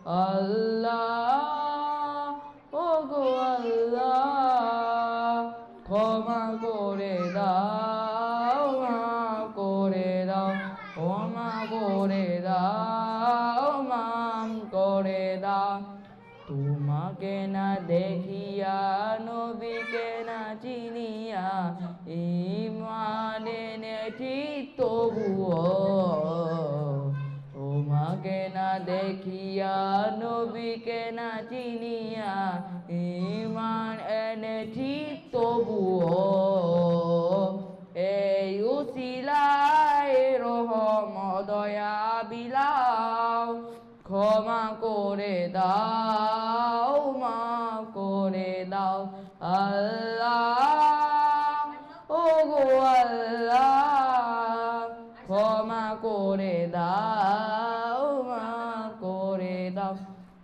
আল্লাহ ও গো আল্লাহ ক্ষমা করে দাও মাফ করে দাও ক্ষমা করে দাও মাফ করে দাও তোমাকে না দেখিয়া নবীকে না চিনিয়া ঈমান এনেছি তবুও তোমাকে না দেখিয়া নবীকে না চিনিয়া ঈমান এনেছি তবুও এই উসিলায় রহম দয়া বিলাও ক্ষমা করে দাও মাফ করে দাও আল্লাহ ও গো আল্লাহ ক্ষমা করে দাও মাফ করে দাও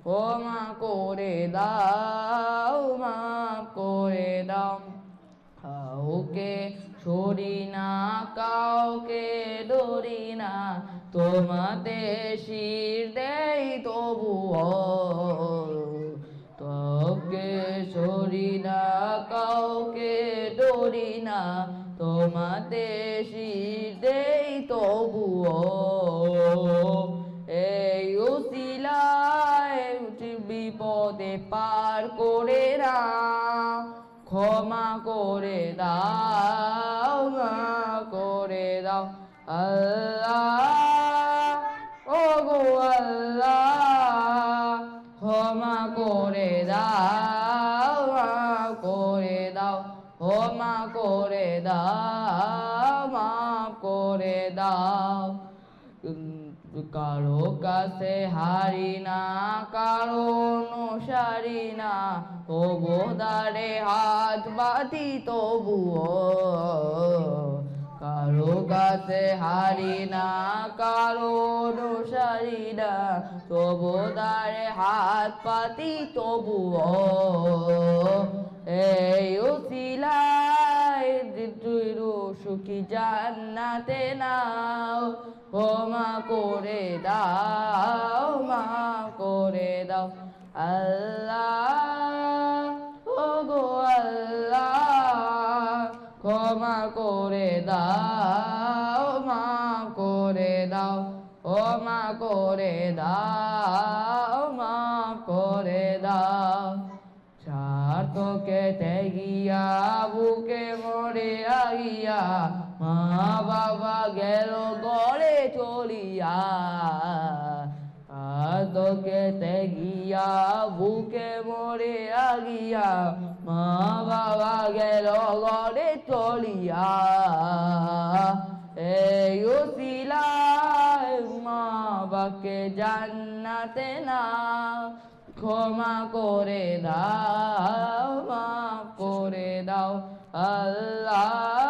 ক্ষমা করে দাও মাফ করে দাও কাউকে সরি না কাউকে ডরি না তোমাতে শির দেই তবুও কাউকে সরি না কাউকে ডরি না তোমাতে শির দেই তবুও এই উসিলায় বিপদে পার করে না ক্ষমা করে দাও মাফ করে দাও আল্লাহ ও গো আল্লাহ ক্ষমা করে দাও মাফ করে দাও ক্ষমা করে দাও মাফ করে দাও কারো কাছে হারি না কারো অনুসারী না তবু দারে হাত বাঁধি তবুও কারো কাছে হারি না কারো অনুসারী না তবু দারে হাত পাতি তবুও এই উসিলায় সুখী জান্নাতে নাও ক্ষমা করে দাও মাফ করে দাও আল্লাহ ও গো আল্লাহ ক্ষমা করে দাও মাফ করে দাও ক্ষমা করে দাও মাফ করে দাও স্বার্থকে ত্যাগিয়া বুকে মরে আগিয়া মা বাবা গেল গড়ে চলিয়া স্বার্থকে ত্যাগিয়া বুকে মরে আগিয়া মা বাবা গেল গড়ে চলিয়া এই উসিলায় মা বাবাকে জান্নাতে না ক্ষমা করে দাও মাফ করে দাও আল্লাহ